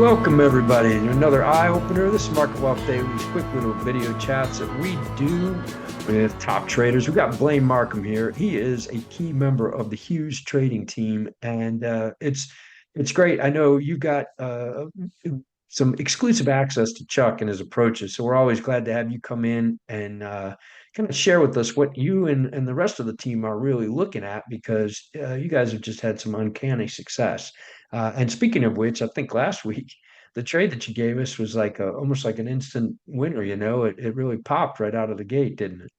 Welcome everybody to another eye opener. This is Market Wealth Daily's quick little video chats that we do with top traders. We've got Blane Markham here. He is a key member of the Hughes trading team, and it's great. I know you got some exclusive access to Chuck and his approaches, so we're always glad to have you come in and kind of share with us what you and the rest of the team are really looking at, because you guys have just had some uncanny success. And speaking of which, I think last week the trade that you gave us was like almost like an instant winner. It really popped right out of the gate, didn't it?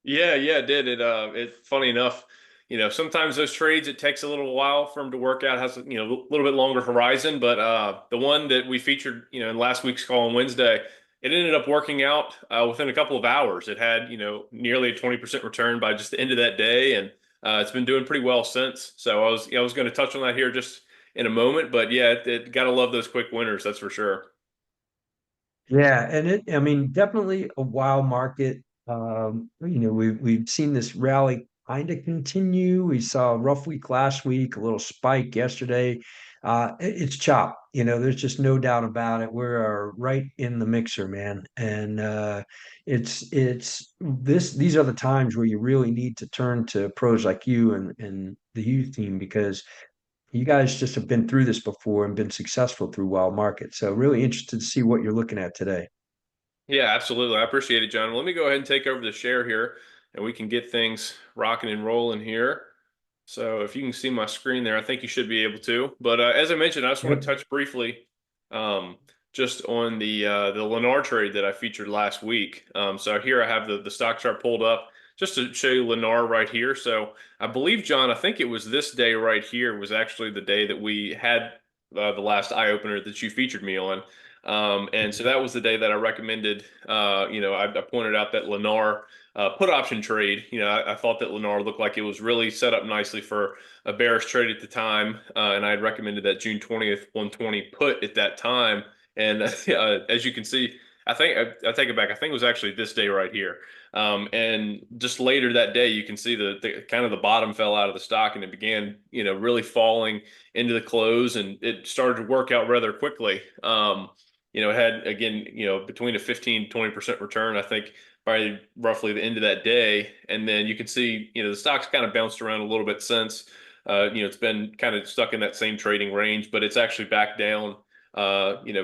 Yeah, it did. It's funny enough, sometimes those trades, it takes a little while for them to work out, has, a little bit longer horizon. But the one that we featured, in last week's call on Wednesday, it ended up working out within a couple of hours. It had, nearly a 20% return by just the end of that day. And it's been doing pretty well since. So I was going to touch on that here just in a moment, but yeah, it got to love those quick winners. That's for sure. Yeah, and I mean, definitely a wild market. We've seen this rally kind of continue. We saw a rough week last week, a little spike yesterday. It's chop. There's just no doubt about it. We're right in the mixer, man. And these are the times where you really need to turn to pros like you and the youth team, because you guys just have been through this before and been successful through wild markets. So really interested to see what you're looking at today. Yeah, absolutely. I appreciate it, John. Let me go ahead and take over the share here and we can get things rocking and rolling here. So if you can see my screen there, I think you should be able to. But as I mentioned, I just want Yep. to touch briefly just on the Lennar trade that I featured last week. So here I have the stock chart pulled up just to show you Lennar right here. So I believe, John, I think it was this day right here was actually the day that we had the last eye opener that you featured me on. And so that was the day that I recommended. I pointed out that Lennar put option trade. I thought that Lennar looked like it was really set up nicely for a bearish trade at the time, and I had recommended that June 20th 120 put at that time. And as you can see, I take it back. I think it was actually this day right here. And just later that day, you can see the kind of the bottom fell out of the stock, and it began, really falling into the close, and it started to work out rather quickly. It had, again, between a 15-20% return, I think, by roughly the end of that day. And then you can see, the stock's kind of bounced around a little bit since. It's been kind of stuck in that same trading range, but it's actually back down,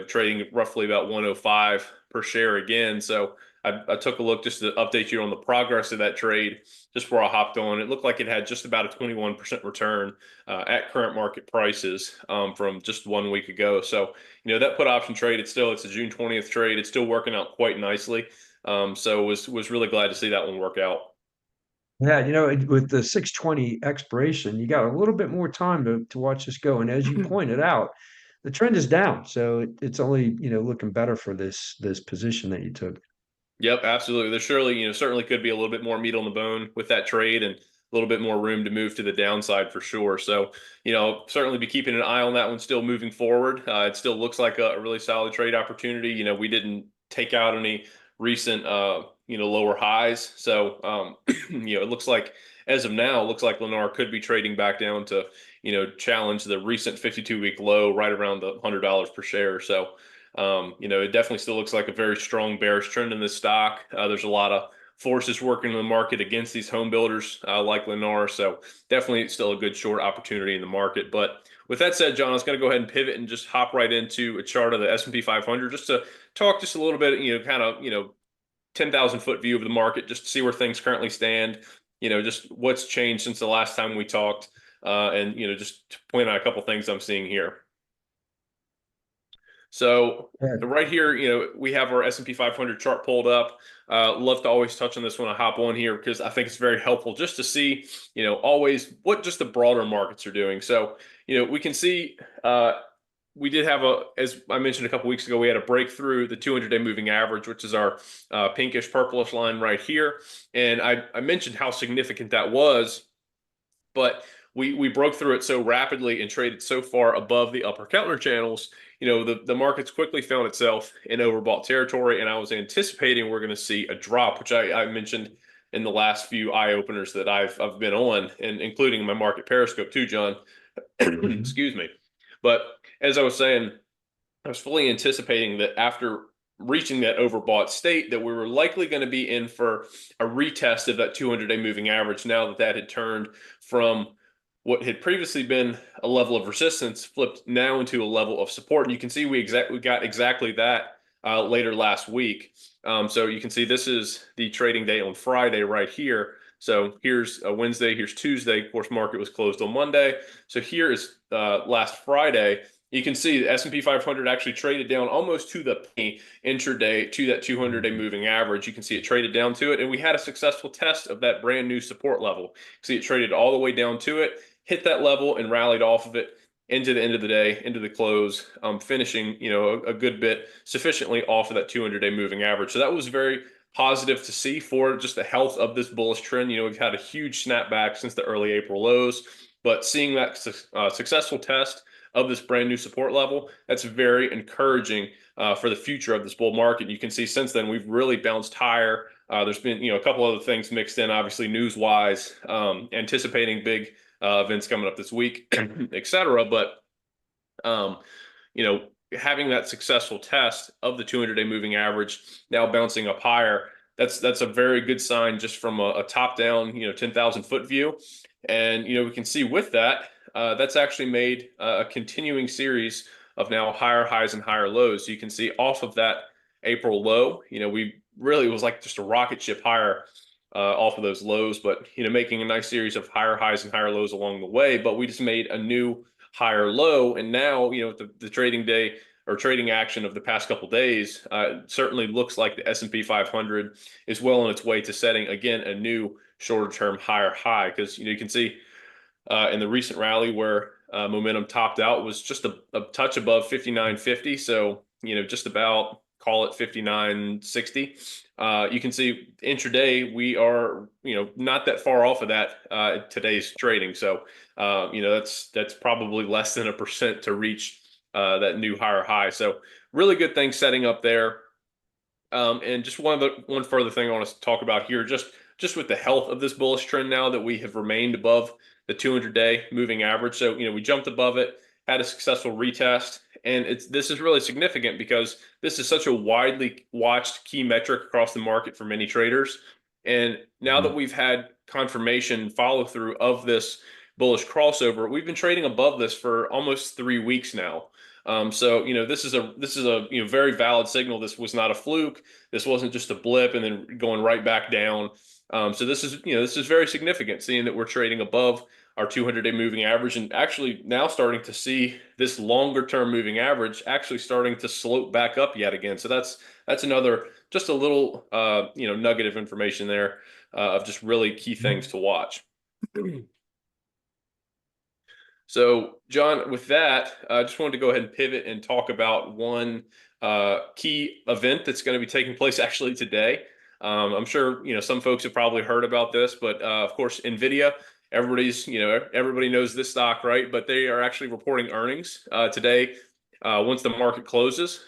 trading roughly about 105 per share again. So I took a look just to update you on the progress of that trade just before I hopped on. It looked like it had just about a 21% return at current market prices from just 1 week ago. So, that put option trade, it's a June 20th trade. It's still working out quite nicely. So was really glad to see that one work out. Yeah, with the 620 expiration, you got a little bit more time to watch this go. And as you pointed out, the trend is down. So it's only, looking better for this position that you took. Yep, absolutely. There surely, certainly could be a little bit more meat on the bone with that trade and a little bit more room to move to the downside for sure. So, certainly be keeping an eye on that one still moving forward. It still looks like a really solid trade opportunity. We didn't take out any recent, lower highs. So, it looks like as of now, it looks like Lennar could be trading back down to, challenge the recent 52-week low right around the $100 per share. So, it definitely still looks like a very strong bearish trend in this stock. There's a lot of forces working in the market against these home builders like Lennar. So definitely still a good short opportunity in the market. But with that said, John, I was going to go ahead and pivot and just hop right into a chart of the S&P 500 just to talk just a little bit, kind of, 10,000 foot view of the market, just to see where things currently stand, just what's changed since the last time we talked. And, just to point out a couple things I'm seeing here. So Yeah. right here, we have our S&P 500 chart pulled up. Love to always touch on this when I hop on here because I think it's very helpful just to see, always what just the broader markets are doing. So, we can see we did have as I mentioned a couple weeks ago, we had a breakthrough the 200-day moving average, which is our pinkish purplish line right here. And I mentioned how significant that was, but we broke through it so rapidly and traded so far above the upper counter channels. The market's quickly found itself in overbought territory, and I was anticipating we're going to see a drop, which I mentioned in the last few eye openers that I've been on, and including my market Periscope too, John. Mhm. Excuse me. But as I was saying, I was fully anticipating that after reaching that overbought state that we were likely going to be in for a retest of that 200-day moving average now that that had turned from what had previously been a level of resistance flipped now into a level of support. And you can see we got exactly that later last week. So you can see this is the trading day on Friday right here. So here's a Wednesday, here's Tuesday. Of course, market was closed on Monday. So here is last Friday. You can see the S&P 500 actually traded down almost to the penny intraday to that 200-day moving average. You can see it traded down to it, and we had a successful test of that brand new support level. See, it traded all the way down to it, hit that level, and rallied off of it into the end of the day, into the close, finishing, a good bit sufficiently off of that 200-day moving average. So that was very positive to see for just the health of this bullish trend. We've had a huge snapback since the early April lows, but seeing that successful test of this brand new support level, that's very encouraging for the future of this bull market. You can see since then we've really bounced higher. There's been a couple other things mixed in, obviously news wise, anticipating big events coming up this week, etc. But having that successful test of the 200-day moving average now bouncing up higher, that's a very good sign just from a top down 10,000 foot view. And we can see with that that's actually made a continuing series of now higher highs and higher lows. So you can see off of that April low, we really, it was like just a rocket ship higher off of those lows, but making a nice series of higher highs and higher lows along the way. But we just made a new higher low, and now the trading day or trading action of the past couple days certainly looks like the S&P 500 is well on its way to setting again a new shorter term higher high, because you can see in the recent rally where momentum topped out was just a touch above 59.50. So, just about call it 59.60. You can see intraday, we are, not that far off of that today's trading. So, that's probably less than 1% to reach that new higher high. So really good thing setting up there. And just one further thing I want to talk about here, just with the health of this bullish trend now that we have remained above the 200-day moving average. So, we jumped above it, had a successful retest, and this is really significant because this is such a widely watched key metric across the market for many traders. And now that we've had confirmation follow through of this bullish crossover, we've been trading above this for almost 3 weeks now. So this is a very valid signal. This was not a fluke. This wasn't just a blip and then going right back down. So this is very significant, seeing that we're trading above our 200-day moving average, and actually now starting to see this longer term moving average actually starting to slope back up yet again. So that's another, just a little nugget of information there of just really key things to watch. So, John, with that, I just wanted to go ahead and pivot and talk about one key event that's going to be taking place actually today. I'm sure some folks have probably heard about this, but of course, NVIDIA. Everybody knows this stock, right? But they are actually reporting earnings today once the market closes.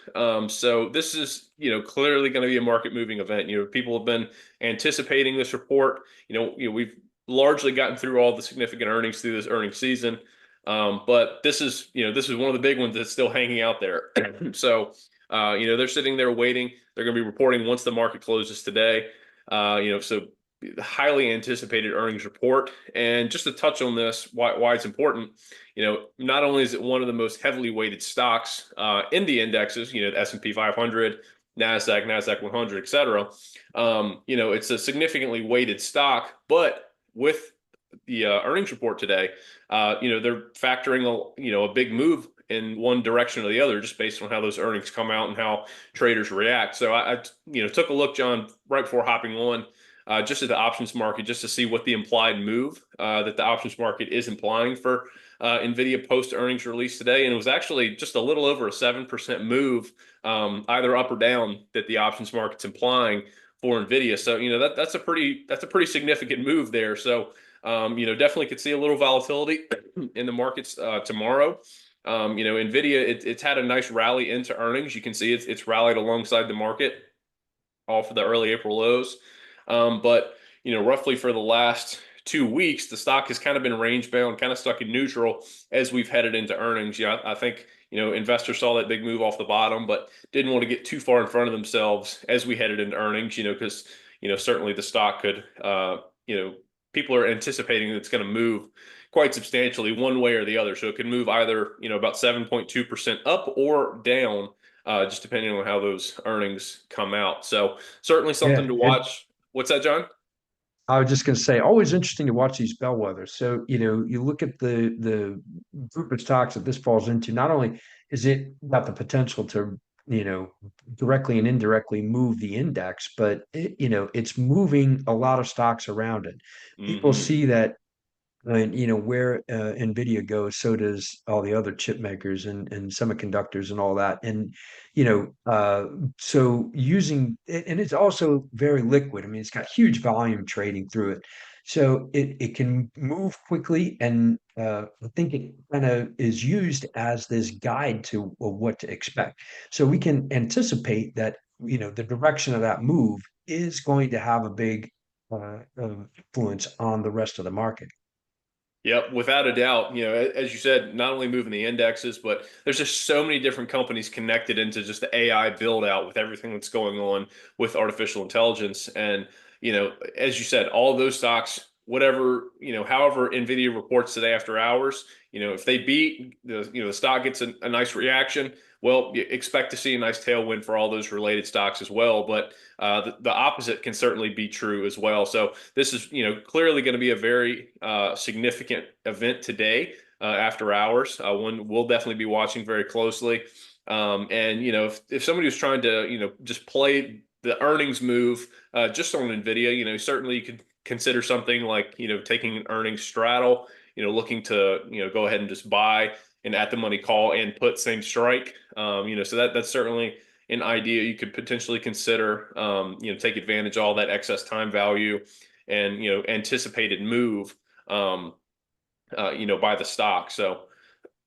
So this is clearly going to be a market moving event. People have been anticipating this report. We've largely gotten through all the significant earnings through this earnings season. But this is one of the big ones that's still hanging out there. So, they're sitting there waiting. They're going to be reporting once the market closes today. So highly anticipated earnings report. And just to touch on this, why it's important, not only is it one of the most heavily weighted stocks in the indexes, the S&P 500, NASDAQ 100, et cetera. It's a significantly weighted stock, but with the earnings report today, they're factoring a big move in one direction or the other, just based on how those earnings come out and how traders react. So I took a look, John, right before hopping on, just at the options market, just to see what the implied move that the options market is implying for NVIDIA post earnings release today, and it was actually just a little over a 7% move, either up or down, that the options market's implying for NVIDIA. So that's a pretty significant move there. So definitely could see a little volatility in the markets tomorrow. NVIDIA, it's had a nice rally into earnings. You can see it's rallied alongside the market off of the early April lows. But roughly for the last 2 weeks, the stock has kind of been range bound, kind of stuck in neutral as we've headed into earnings. I think investors saw that big move off the bottom, but didn't want to get too far in front of themselves as we headed into earnings, because, certainly the stock could, people are anticipating that it's going to move quite substantially one way or the other. So it could move either, about 7.2% up or down, just depending on how those earnings come out. So certainly something Yeah, to and watch. What's that, John? I was just going to say, always interesting to watch these bellwethers. So, you look at the group of stocks that this falls into. Not only is it got the potential to, directly and indirectly move the index, but it's moving a lot of stocks around it. People Hmm. see that. And where Nvidia goes, so does all the other chip makers and semiconductors and all that. And so and it's also very liquid. I mean, it's got huge volume trading through it, so it can move quickly. And I think it kind of is used as this guide to what to expect. So we can anticipate that the direction of that move is going to have a big influence on the rest of the market. Yep, without a doubt. As you said, not only moving the indexes, but there's just so many different companies connected into just the AI build out with everything that's going on with artificial intelligence. And, as you said, all of those stocks, whatever, however Nvidia reports today after hours, if they beat the stock gets a nice reaction. Well, you expect to see a nice tailwind for all those related stocks as well. But the opposite can certainly be true as well. So this is, clearly going to be a very significant event today after hours. One we'll definitely be watching very closely. And if somebody was trying to, just play the earnings move just on Nvidia, certainly you could consider something like, taking an earnings straddle, looking to, go ahead and just buy an at the money call and put same strike. So that's certainly an idea you could potentially consider. Take advantage of all that excess time value and anticipated move. By the stock. So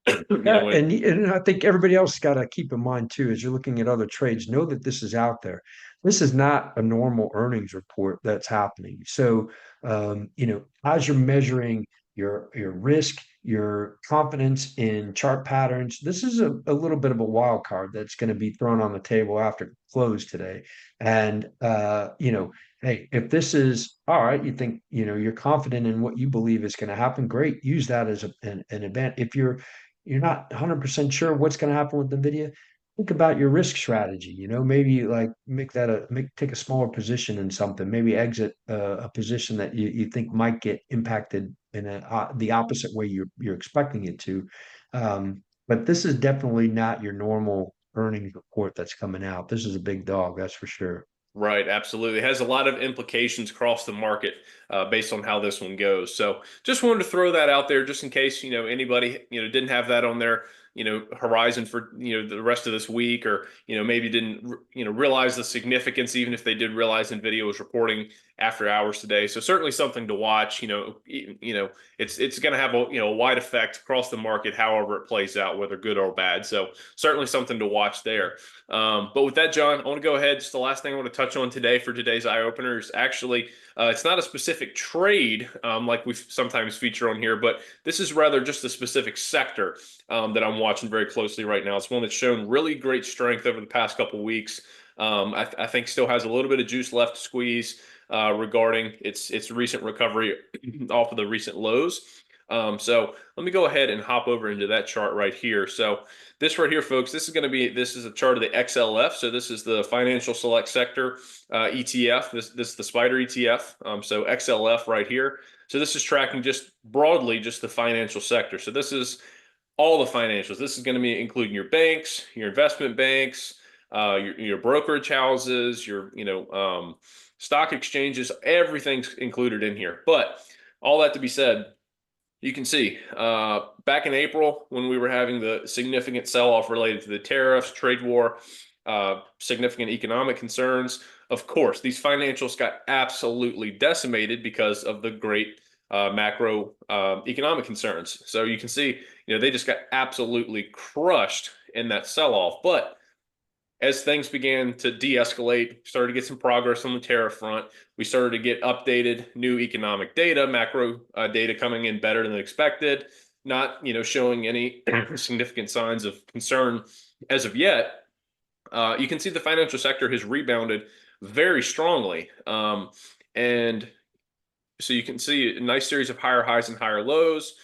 Yeah, when and I think everybody else got to keep in mind too, as you're looking at other trades, know that this is out there. This is not a normal earnings report that's happening. So, as you're measuring your risk, your confidence in chart patterns, this is a little bit of a wild card that's going to be thrown on the table after close today. And hey, if this is all right, you think you're confident in what you believe is going to happen, great. Use that as an event. If you're not 100% sure what's going to happen with NVIDIA, think about your risk strategy. Maybe like take a smaller position in something, maybe exit a position that you think might get impacted in the opposite way you're expecting it to. But this is definitely not your normal earnings report that's coming out. This is a big dog, that's for sure. Right, absolutely. It has a lot of implications across the market based on how this one goes. So just wanted to throw that out there just in case, anybody, didn't have that on their, horizon for, the rest of this week or, maybe didn't, realize the significance, even if they did realize NVIDIA was reporting after hours today. So certainly something to watch, it's going to have a wide effect across the market, however it plays out, whether good or bad. So certainly something to watch there. But with that, John, I want to go ahead. Just the last thing I want to touch on today for today's eye opener is actually it's not a specific trade like we sometimes feature on here, but this is rather just a specific sector that I'm watching very closely right now. It's one that's shown really great strength over the past couple of weeks. I think still has a little bit of juice left to squeeze regarding its recent recovery off of the recent lows. So let me go ahead and hop over into that chart right here. So this right here, folks, this is a chart of the XLF. So this is the Financial Select Sector ETF. This is the Spider ETF. So XLF right here. So this is tracking just broadly just the financial sector. So this is all the financials. This is going to be including your banks, your investment banks, your brokerage houses, your stock exchanges. Everything's included in here. But all that to be said, you can see back in April when we were having the significant sell-off related to the tariffs, trade war, significant economic concerns. Of course, these financials got absolutely decimated because of the great macro economic concerns. So you can see, they just got absolutely crushed in that sell-off. But as things began to de-escalate, started to get some progress on the tariff front. We started to get updated new economic data, macro data coming in better than expected. not showing any significant signs of concern as of yet. You can see the financial sector has rebounded very strongly. And so you can see a nice series of higher highs and higher lows.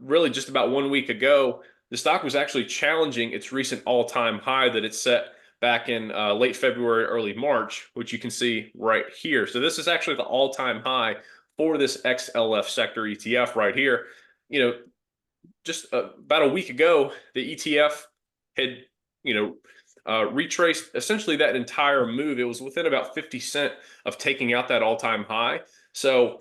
Really, just about 1 week ago, the stock was actually challenging its recent all-time high that it set back in late February, early March, which you can see right here. So this is actually the all-time high for this XLF sector ETF right here. You know, just about a week ago, the ETF had, retraced essentially that entire move. It was within about 50 cent of taking out that all-time high. So,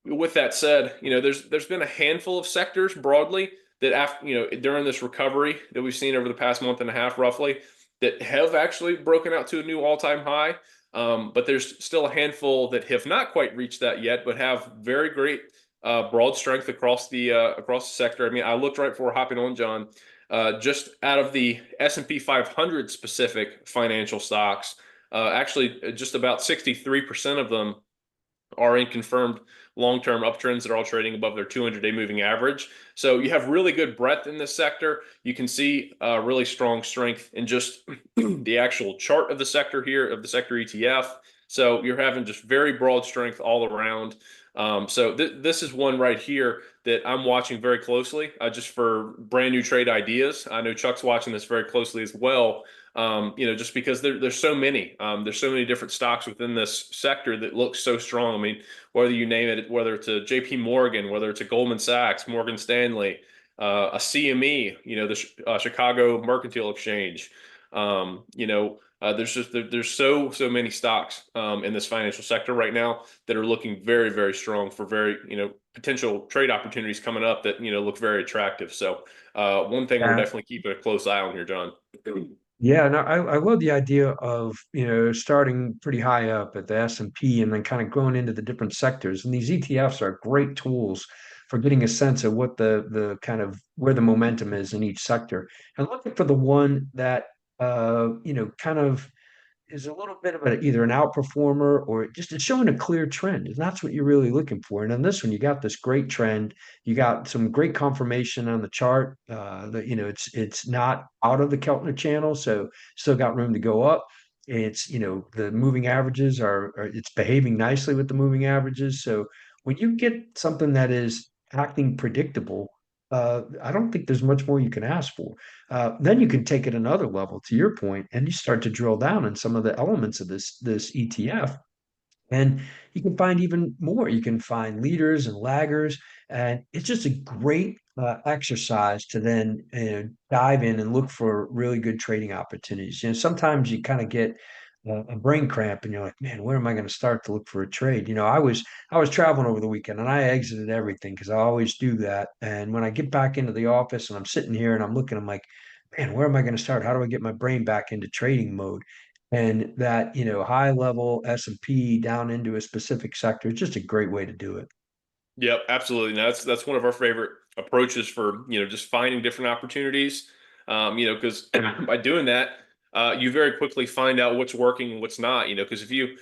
with that said, there's been a handful of sectors broadly that after, during this recovery that we've seen over the past month and a half, roughly, that have actually broken out to a new all-time high. But there's still a handful that have not quite reached that yet, but have very great broad strength across the sector. I mean, I looked right before hopping on, John. Just out of the S&P 500 specific financial stocks, actually just about 63% of them are in confirmed long-term uptrends that are all trading above their 200-day moving average. So you have really good breadth in this sector. You can see really strong strength in just the actual chart of the sector here, of the sector ETF. So you're having just very broad strength all around. So this is one right here that I'm watching very closely, just for brand new trade ideas. I know Chuck's watching this very closely as well. Just because there's so many, there's so many different stocks within this sector that look so strong. I mean, whether you name it, whether it's a JP Morgan, whether it's a Goldman Sachs, Morgan Stanley, a CME, the Chicago Mercantile Exchange, there's so many stocks in this financial sector right now that are looking very, very strong for very, potential trade opportunities coming up that, look very attractive. So one thing we're Yeah. definitely keeping a close eye on here, John. Yeah, no, I love the idea of, starting pretty high up at the S&P and then kind of growing into the different sectors. And these ETFs are great tools for getting a sense of what the kind of where the momentum is in each sector. And looking for the one that kind of is a little bit of either an outperformer or just it's showing a clear trend. And that's what you're really looking for. And on this one, you got this great trend. You got some great confirmation on the chart. That it's not out of the Keltner channel, so still got room to go up. It's the moving averages are it's behaving nicely with the moving averages. So when you get something that is acting predictable, I don't think there's much more you can ask for. Then you can take it another level to your point, and you start to drill down in some of the elements of this ETF, and you can find even more. You can find leaders and laggers, and it's just a great exercise to then dive in and look for really good trading opportunities. Sometimes you kind of get a brain cramp, and you're like, man, where am I going to start to look for a trade? I was traveling over the weekend, and I exited everything because I always do that. And when I get back into the office, and I'm sitting here and I'm looking, I'm like, man, where am I going to start? How do I get my brain back into trading mode? And that, high level S&P down into a specific sector is just a great way to do it. Yep, absolutely. Now, that's one of our favorite approaches for, just finding different opportunities. Because by doing that, you very quickly find out what's working and what's not. Because if you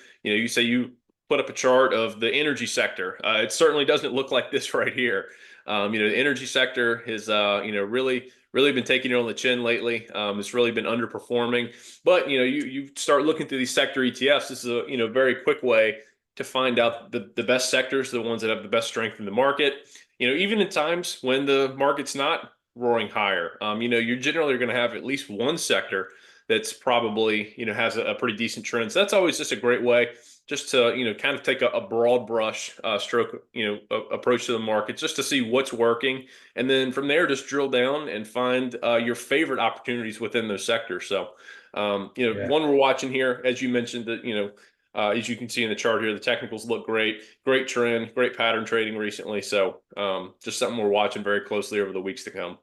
say you put up a chart of the energy sector, it certainly doesn't look like this right here. The energy sector has, really been taking it on the chin lately. It's really been underperforming. But you start looking through these sector ETFs. This is a very quick way to find out the best sectors, the ones that have the best strength in the market. Even in times when the market's not roaring higher, you're generally going to have at least one sector that's probably, has a pretty decent trend. So that's always just a great way just to, kind of take a broad brush stroke, approach to the market just to see what's working. And then from there, just drill down and find your favorite opportunities within those sectors. So, Yeah. one we're watching here, as you mentioned, that, as you can see in the chart here, the technicals look great trend, great pattern trading recently. So just something we're watching very closely over the weeks to come.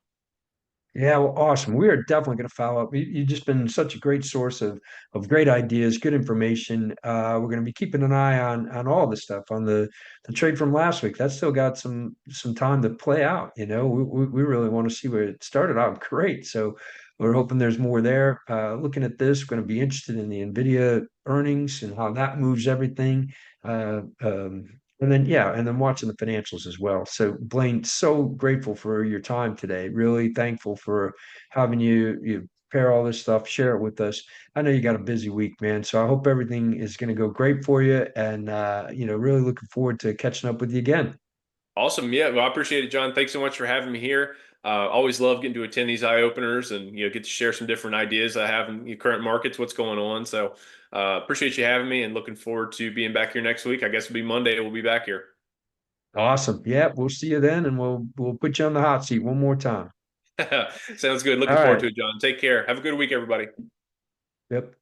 Yeah, well, awesome. We are definitely going to follow up. You've just been such a great source of great ideas, good information. We're going to be keeping an eye on all this stuff on the trade from last week. That's still got some time to play out. We really want to see where it started out great. So we're hoping there's more there. Looking at this, we're going to be interested in the Nvidia earnings and how that moves everything. And then, yeah, and then watching the financials as well. So, Blaine, so grateful for your time today. Really thankful for having you prepare all this stuff, share it with us. I know you got a busy week, man. So I hope everything is going to go great for you. And really looking forward to catching up with you again. Awesome. Yeah, well, I appreciate it, John. Thanks so much for having me here. Always love getting to attend these eye openers and get to share some different ideas I have in your current markets, what's going on. So appreciate you having me and looking forward to being back here next week. I guess it'll be Monday. We'll be back here. Awesome. Yeah, we'll see you then, and we'll put you on the hot seat one more time. Sounds good. All Looking forward right. to it, John. Take care. Have a good week, everybody. Yep.